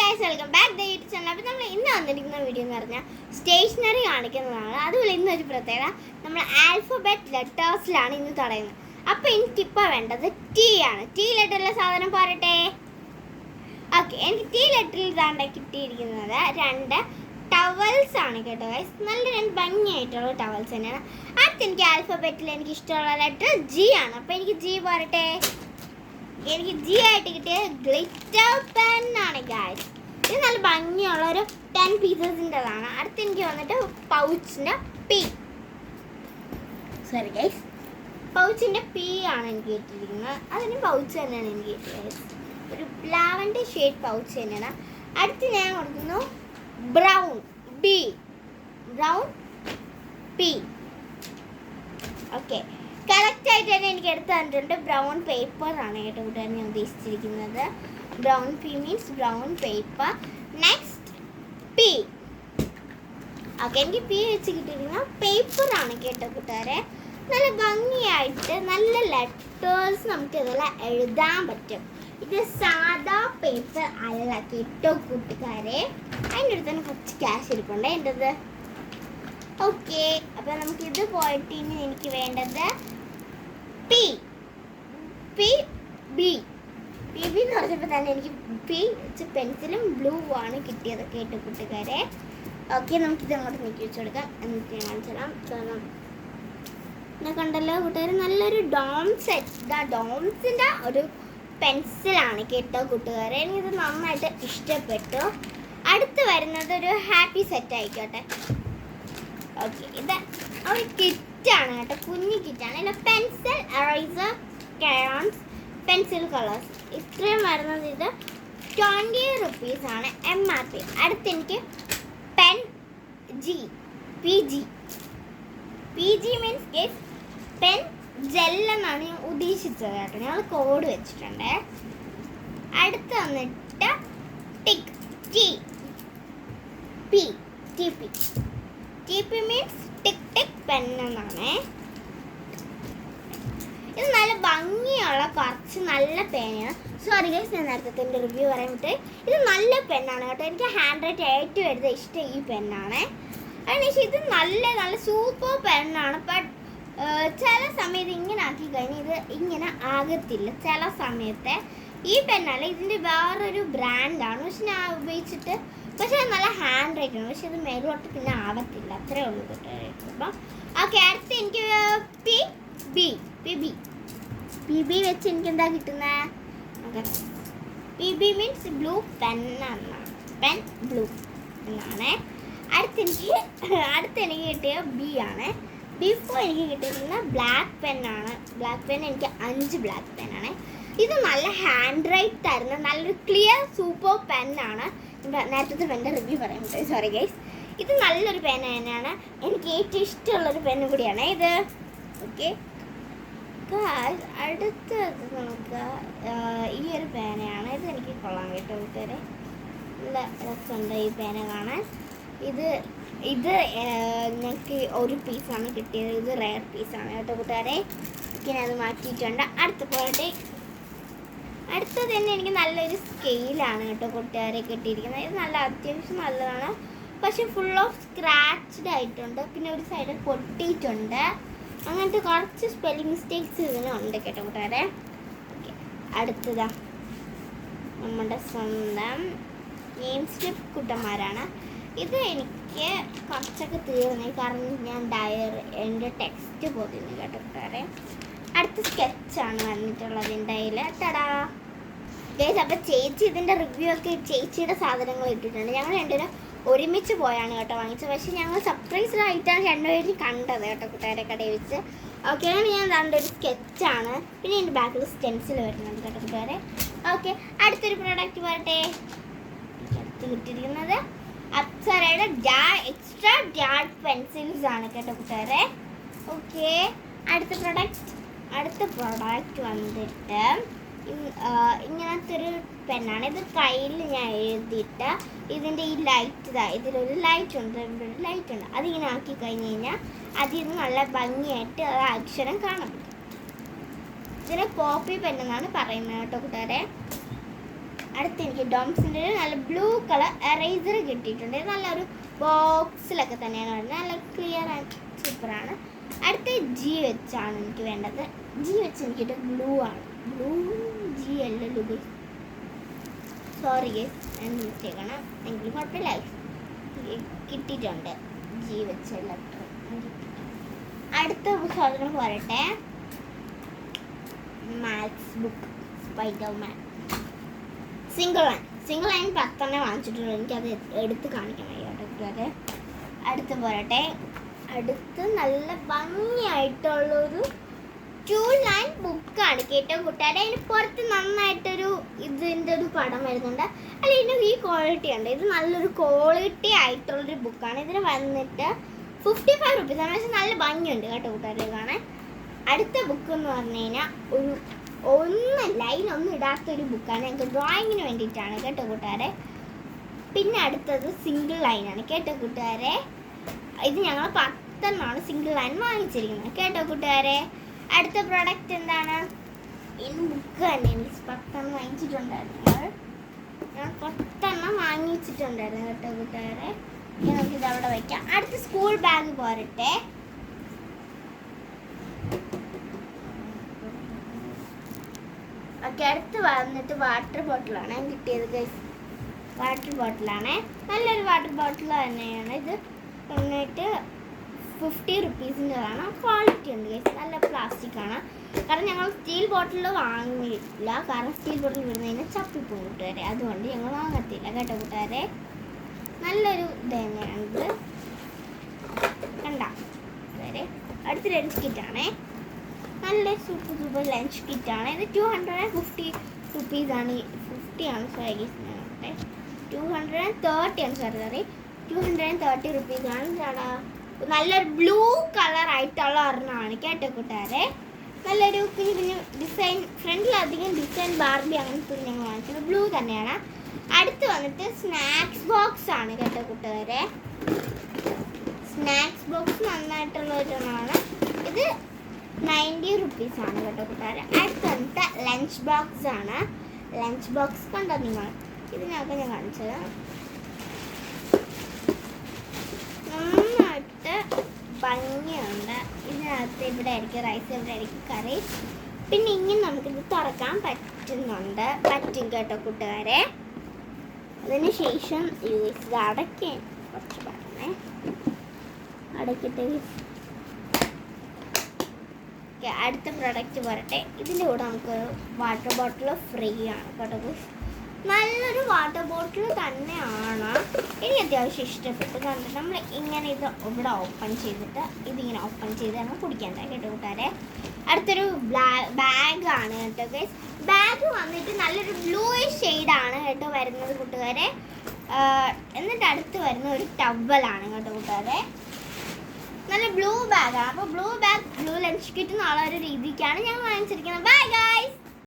Guys welcome back the YouTube channel. അപ്പോൾ നമ്മൾ ഇന്ന് വന്നിരിക്കുന്ന വീഡിയോ എന്ന് പറഞ്ഞാൽ സ്റ്റേഷനറി കാണിക്കുന്നതാണ്. അതുപോലെ ഇന്നൊരു പ്രത്യേകത, നമ്മൾ ആൽഫബറ്റ് ലെറ്റേഴ്സിലാണ് ഇന്ന് തുടങ്ങുന്നത്. അപ്പോൾ എനിക്കിപ്പോൾ വേണ്ടത് ടി ആണ്. ടി ലെറ്ററിലെ സാധനം പോരട്ടെ. ഓക്കെ, എനിക്ക് ടി ലെറ്ററിൽ ഇതാണ്ട് കിട്ടിയിരിക്കുന്നത് 2 ടവൽസ് ആണ് കേട്ടോ ഗൈസ്. നല്ല 2 ഭംഗിയായിട്ടുള്ള ടവൽസ് തന്നെയാണ്. അടുത്ത് എനിക്ക് ആൽഫബറ്റിൽ എനിക്ക് ഇഷ്ടമുള്ള ലെറ്റർ ജി ആണ്. അപ്പോൾ എനിക്ക് ജി പോരട്ടെ. എനിക്ക് ജി ആയിട്ട് കിട്ടിയ ഗ്ലിറ്റർ പെൻ ആണ് ഗൈസ്. ഇത് നല്ല ഭംഗിയുള്ള ഒരു 10 പീസസിൻ്റെതാണ്. അടുത്ത് എനിക്ക് വന്നിട്ട് പൗച്ചിൻ്റെ പി, സോറി ഗൈസ്, പൗച്ചിൻ്റെ പി ആണ് എനിക്ക് കിട്ടിയിരിക്കുന്നത്. അതിന് പൗച്ച് തന്നെയാണ് എനിക്ക് കിട്ടിയത് ഗൈസ്. ഒരു ലാവൻഡർ ഷെയ്ഡ് പൗച്ച് തന്നെയാണ്. അടുത്ത് ഞാൻ കൊടുക്കുന്നു brown B, brown P. Okay, കറക്റ്റായിട്ട് തന്നെ എനിക്ക് എടുത്ത് തന്നിട്ടുണ്ട്. ബ്രൗൺ പേപ്പർ ആണ് കേട്ടോ കൂട്ടുകാർ ഞാൻ ഉദ്ദേശിച്ചിരിക്കുന്നത്. Brown P means brown paper. Next P. Okay, എനിക്ക് പി വെച്ച് കിട്ടിയിരിക്കുന്ന പേപ്പറാണ് കേട്ടോ കൂട്ടുകാരെ. നല്ല ഭംഗിയായിട്ട് നല്ല ലെറ്റേഴ്സ് നമുക്ക് ഇതെല്ലാം എഴുതാൻ പറ്റും. ഇത് സാധാ പേപ്പർ അല്ല കേട്ടോ കൂട്ടുകാരെ. അതിൻ്റെ അടുത്ത് തന്നെ കുറച്ച് ക്യാഷ് ഇരിപ്പുണ്ട് എൻ്റെത്. ഓക്കെ, അപ്പോൾ നമുക്കിത് പോയിട്ട് ഇനി എനിക്ക് വേണ്ടത് പി ബി പി ബി എന്ന് പറഞ്ഞപ്പോൾ തന്നെ എനിക്ക് പി വെച്ച് പെൻസിലും ബ്ലൂ ആണ് കിട്ടിയത് കേട്ടോ കൂട്ടുകാരെ. ഓക്കെ, നമുക്കിത് അങ്ങോട്ട് നീക്കി വെച്ച് കൊടുക്കാം. എന്നിട്ട് ഞാൻ കാണിച്ചു തരാം. കാരണം ഞാൻ കണ്ടല്ലോ കൂട്ടുകാർ, നല്ലൊരു ഡോംസിൻ്റെ ഒരു പെൻസിലാണ് കേട്ടോ കൂട്ടുകാരെ. എനിക്കിത് നന്നായിട്ട് ഇഷ്ടപ്പെട്ടു. അടുത്ത് വരുന്നത് ഒരു ഹാപ്പി സെറ്റ് ആയിക്കോട്ടെ. ഓക്കെ, ഇത് ഒരു കിറ്റാണ് കേട്ടോ, കുഞ്ഞു കിറ്റാണ്. ഇല്ല, pencil, eraser, crayons, pencil colours ഇത്രയും വരുന്നത്. ഇത് 20 റുപ്പീസാണ് MRP. അടുത്ത് എനിക്ക് pen G, P G means guys pen ജെല്ലെന്നാണ് ഞാൻ ഉദ്ദേശിച്ചത് കേട്ടോ. ഞങ്ങൾ കോഡ് വെച്ചിട്ടുണ്ട്. അടുത്ത് വന്നിട്ട് tick T P, T P means tick tick pen എന്നാണ്. ഇത് നല്ല ഭംഗിയുള്ള കുറച്ച് നല്ല പേനയാണ്. സോറി ഗൈസ്, ഞാൻ നേരത്തെ എൻ്റെ റിവ്യൂ പറയാൻ വിട്ട്. ഇത് നല്ല പെന്നാണ് കേട്ടോ. എനിക്ക് ഹാൻഡ് റൈറ്റ് ഏറ്റവും എടുത്ത ഇഷ്ടം ഈ പെന്നാണ്. അതിനുശേഷം ഇത് നല്ല സൂപ്പർ പെന്നാണ്. ബട്ട് ചില സമയത്ത് ഇങ്ങനെ ആക്കി കഴിഞ്ഞാൽ ഇത് ഇങ്ങനെ ആകത്തില്ല. ചില സമയത്തെ ഈ പെന്നല്ല, ഇതിൻ്റെ വേറൊരു ബ്രാൻഡാണ്. പക്ഷെ ഞാൻ ഉപയോഗിച്ചിട്ട്, പക്ഷെ അത് നല്ല ഹാൻഡ് റൈറ്റ് ആണ്. പക്ഷെ ഇത് മേലോട്ട് പിന്നെ ആവത്തില്ല. അത്രേ ഉള്ളൂ കേട്ടോ. അപ്പം ഓക്കെ, അടുത്ത് എനിക്ക് പി ബി വെച്ച് എനിക്ക് എന്താ കിട്ടുന്നത്? Okay, P B means blue pen എന്നാണ്. പെൻ ബ്ലൂ എന്നാണ്. അടുത്ത് എനിക്ക് കിട്ടിയ ബി ആണ്. ബിഫോർ എനിക്ക് കിട്ടിയിരുന്ന ബ്ലാക്ക് പെന്നാണ്. ബ്ലാക്ക് പെൻ എനിക്ക് 5 ബ്ലാക്ക് പെന്നാണ്. ഇത് നല്ല ഹാൻഡ് റൈറ്റ് തരുന്ന നല്ലൊരു ക്ലിയർ സൂപ്പർ പെന്നാണ്. നേരത്തെ പെൻ്റെ റിവ്യൂ പറയാൻ പറ്റും. സോറി ഗൈസ്, ഇത് നല്ലൊരു പെൻ തന്നെയാണ്. എനിക്ക് ഏറ്റവും ഇഷ്ടമുള്ളൊരു പെന്ന് കൂടിയാണ് ഇത്. ഓക്കെ, അടുത്തത് നമുക്ക് ഈ ഒരു പേനയാണ്. ഇത് എനിക്ക് കൊള്ളാൻ കേട്ടോ കൂട്ടുകാരെ. നല്ല രസമുണ്ട് ഈ പേന കാണാൻ. ഇത് ഞങ്ങൾക്ക് ഒരു പീസാണ് കിട്ടിയത്. ഇത് റെയർ പീസാണ് കേട്ടോ കൂട്ടുകാരെ. ഇങ്ങനെ അത് മാറ്റിയിട്ടുണ്ട്. അടുത്തത് തന്നെ എനിക്ക് നല്ലൊരു സ്കെയിലാണ് കേട്ടോ കൂട്ടുകാരെ കിട്ടിയിരിക്കുന്നത്. ഇത് നല്ല അത്യാവശ്യം നല്ലതാണ്. പക്ഷെ ഫുൾ ഓഫ് സ്ക്രാച്ച്ഡ് ആയിട്ടുണ്ട്. പിന്നെ ഒരു സൈഡ് പൊട്ടിയിട്ടുണ്ട്. അങ്ങനത്തെ കുറച്ച് സ്പെല്ലിംഗ് മിസ്റ്റേക്സ് ഇതിനുണ്ട് കേട്ടോ കൂട്ടുകാരെ. ഓക്കെ, അടുത്തതാ നമ്മുടെ സ്വന്തം നെയിം സ്ലിപ്പ് കുട്ടന്മാരാണ്. ഇത് എനിക്ക് കുറച്ചൊക്കെ തീർന്നു, കാരണം ഞാൻ എൻ്റെ ടെക്സ്റ്റ് പോയിരുന്നു കേട്ടോ കൂട്ടുകാരെ. അടുത്ത സ്കെച്ചാണ് വന്നിട്ടുള്ളത് എൻ്റെ കയ്യിൽ. ടടാ ഗൈസ്, അപ്പോൾ ചേച്ചി ഇതിൻ്റെ റിവ്യൂ ഒക്കെ ചേച്ചിയുടെ സാധനങ്ങൾ ഇട്ടിട്ടുണ്ട്. ഞങ്ങൾ രണ്ടുപേരും ഒരുമിച്ച് പോയാണ് കേട്ടോ വാങ്ങിച്ചത്. പക്ഷേ ഞങ്ങൾ സർപ്രൈസ്ഡ് ആയിട്ടാണ് രണ്ടുപേരും കണ്ടത് കേട്ടോ കൂട്ടുകാരെ കടയിൽ വെച്ച്. ഓക്കെ, അങ്ങനെ ഞാൻ കണ്ടൊരു സ്കെച്ചാണ്. പിന്നെ എൻ്റെ ബാക്കിൽ സ്റ്റെൻസിൽ വരുന്നുണ്ട് കേട്ടോ കൂട്ടുകാരെ. ഓക്കെ, അടുത്തൊരു പ്രോഡക്റ്റ് വരട്ടെ. അടുത്ത് കിട്ടിയിരിക്കുന്നത് അപ്സരയുടെ എക്സ്ട്രാ ഡാർക്ക് പെൻസിൽസ് ആണ് കേട്ടോ കൂട്ടുകാരെ. ഓക്കെ, അടുത്ത പ്രോഡക്റ്റ് വന്നിട്ട് ഇങ്ങനത്തെ ഒരു പെന്നാണ്. ഇത് കയ്യിൽ ഞാൻ എഴുതിയിട്ട് ഇതിൻ്റെ ഈ ലൈറ്റ് ഇതിലൊരു ലൈറ്റ് ഉണ്ട്, അതിങ്ങനെ ആക്കി കഴിഞ്ഞ് കഴിഞ്ഞാൽ അതിൽ നിന്ന് നല്ല ഭംഗിയായിട്ട് ആ അക്ഷരം കാണാൻ പറ്റും. ഇതിനെ പോപ്പി പെൻ എന്നാണ് പറയുന്നത് കേട്ടോ കൂട്ടുകാരെ. അടുത്ത് എനിക്ക് ഡോംസിൻ്റെ നല്ല ബ്ലൂ കളർ എറേസർ കിട്ടിയിട്ടുണ്ട്. ഇത് നല്ലൊരു ബോക്സിലൊക്കെ തന്നെയാണ് വരുന്നത്. നല്ല ക്ലിയർ ആൻഡ് സൂപ്പറാണ്. അടുത്ത ജി വെച്ചാണ് എനിക്ക് വേണ്ടത്. ജി വെച്ച് എനിക്കിട്ട് ബ്ലൂ ആണ്. ബ്ലൂ ജി അല്ലല്ലോ ഗൈസ്, സോറി ഗൈസ്, ഞാൻ മിസ്റ്റേക്കാണ്. എങ്കിലും കുഴപ്പമില്ല, കിട്ടിയിട്ടുണ്ട് ജി വെച്ച ലെറ്റർ. അടുത്ത പുസ്തകം പോരട്ടെ, maths book Spiderman single line 10 വാങ്ങിച്ചിട്ടുള്ളൂ. എനിക്കത് എടുത്ത് കാണിക്കണം കേട്ടോ. അടുത്ത് പോരട്ടെ, അടുത്ത് നല്ല ഭംഗിയായിട്ടുള്ളൊരു 2 ലൈൻ ബുക്കാണ് കേട്ടോ കൂട്ടുകാരെ. അതിന് പുറത്ത് നന്നായിട്ടൊരു ഇതിൻ്റെ ഒരു പടം വരുന്നുണ്ട്. അല്ല, ഇതിന് ഈ ക്വാളിറ്റി ഉണ്ട്. ഇത് നല്ലൊരു ക്വാളിറ്റി ആയിട്ടുള്ളൊരു ബുക്കാണ്. ഇതിന് വന്നിട്ട് 55 റുപ്പീസാണ്. പക്ഷെ നല്ല ഭംഗിയുണ്ട് കേട്ടോ കൂട്ടുകാരെ കാണാൻ. അടുത്ത ബുക്ക് എന്ന് പറഞ്ഞു കഴിഞ്ഞാൽ ലൈനൊന്നും ഇടാത്തൊരു ബുക്കാണ്. ഞങ്ങൾക്ക് ഡ്രോയിങ്ങിന് വേണ്ടിയിട്ടാണ് കേട്ടോ കൂട്ടുകാരെ. പിന്നെ അടുത്തത് സിംഗിൾ ലൈനാണ് കേട്ടോ കൂട്ടുകാരെ. ഇത് ഞങ്ങൾ 10 സിംഗിൾ ലൈൻ വാങ്ങിച്ചിരിക്കുന്നത് കേട്ടോ കൂട്ടുകാരെ. അടുത്ത പ്രോഡക്റ്റ് എന്താണ്? ഈ ബുക്ക് തന്നെ 10 വാങ്ങിച്ചിട്ടുണ്ടായിരുന്നു. ഞാൻ 10 വാങ്ങിച്ചിട്ടുണ്ടായിരുന്നു കേട്ടോ കൂട്ടുകാരെ. നമുക്കിത് അവിടെ വയ്ക്കാം. അടുത്ത സ്കൂൾ ബാഗ് പോരട്ടെ. ഓക്കെ, അടുത്ത് വന്നിട്ട് വാട്ടർ ബോട്ടിലാണ് കിട്ടിയത് ഗൈസ്. വാട്ടർ ബോട്ടിലാണ്, നല്ലൊരു വാട്ടർ ബോട്ടിൽ തന്നെയാണ്. ഇത് വന്നിട്ട് 50 റുപ്പീസിൻ്റെതാണ്. ക്വാളിറ്റി ഉണ്ട് ഗൈസ്, നല്ല പ്ലാസ്റ്റിക് ആണ്. കാരണം ഞങ്ങൾ സ്റ്റീൽ ബോട്ടിൽ വാങ്ങിയില്ല, കാരണം സ്റ്റീൽ ബോട്ടിൽ വിടുന്നതിന് ചപ്പിപ്പോകും കൂട്ടുകാരെ. അതുകൊണ്ട് ഞങ്ങൾ വാങ്ങത്തില്ല കേട്ടോ കൂട്ടുകാരെ. നല്ലൊരു ഇത് തന്നെയാണിത്, കണ്ട കൂട്ടുകാരെ. അടുത്ത ലഞ്ച് കിറ്റാണേ, നല്ല സൂപ്പർ ലഞ്ച് കിറ്റാണ്. ഇത് 250 റുപ്പീസാണ്. 50 ആണ്, സോറി ഗൈസ്, 230 ആണ്, സോറി 230 റുപ്പീസാണ്. നല്ലൊരു ബ്ലൂ കളർ ആയിട്ടുള്ള ഒരെണ്ണമാണ് കേട്ടോ കൂട്ടുകാരെ. നല്ലൊരു കുഞ്ഞു ഡിസൈൻ, ഫ്രണ്ടിലധികം ഡിസൈൻ ബാർബി അങ്ങനത്തെ ഞങ്ങൾ വാങ്ങിച്ചത് ബ്ലൂ തന്നെയാണ്. അടുത്ത് വന്നിട്ട് സ്നാക്സ് ബോക്സ് ആണ് കേട്ടോ കൂട്ടുകാരെ. സ്നാക്സ് ബോക്സ് നന്നായിട്ടുള്ള ഒരെണ്ണമാണ്. ഇത് 90 റുപ്പീസാണ് കേട്ടോ കൂട്ടുകാരെ. അടുത്ത് വന്നിട്ട് ലഞ്ച് ബോക്സ് ആണ്. ലഞ്ച് ബോക്സ് കണ്ടോ നിങ്ങൾ? ഇത് ഞാൻ കാണിച്ചത്. നന്നായിട്ട് ഭംഗിയുണ്ട്. ഇതിനകത്ത് ഇവിടെ ആയിരിക്കും റൈസ്, ഇവിടെ ആയിരിക്കും കറി. പിന്നെ ഇങ്ങനെ നമുക്കിത് തുറക്കാൻ പറ്റും കേട്ടോ കൂട്ടുകാരെ. അതിന് ശേഷം ഇത് അടയ്ക്കാൻ കുറച്ച് പറഞ്ഞേ, അടയ്ക്കട്ടെ. ഓക്കെ, അടുത്ത പ്രൊഡക്റ്റ് പറയട്ടെ. ഇതിൻ്റെ കൂടെ നമുക്ക് വാട്ടർ ബോട്ടിൽ ഫ്രീ ആണ് കേട്ടോ. നല്ലൊരു വാട്ടർ ബോട്ടിൽ തന്നെയാണ്. എനിക്ക് അത്യാവശ്യം ഇഷ്ടപ്പെട്ടു. കണ്ടിട്ട് നമ്മൾ ഇങ്ങനെ ഇത് ഇവിടെ ഓപ്പൺ ചെയ്തിട്ട് ഇതിങ്ങനെ ഓപ്പൺ ചെയ്താണ് കുടിക്കേണ്ടത് കേട്ടോ കൂട്ടുകാരെ. അടുത്തൊരു ബാഗാണ് കേട്ടോ ഗൈസ്. ബാഗ് വന്നിട്ട് നല്ലൊരു ബ്ലൂ ഷെയ്ഡാണ് കേട്ടോ വരുന്നത് കൂട്ടുകാരെ. എന്നിട്ട് അടുത്ത് വരുന്ന ഒരു ടവലാണ് കേട്ടോ കൂട്ടുകാരെ. നല്ല ബ്ലൂ ബാഗാണ്. അപ്പോൾ blue bag blue lunch kit എന്നുള്ള ഒരു രീതിക്കാണ് ഞങ്ങൾ വാങ്ങിച്ചിരിക്കുന്നത്. Bye guys.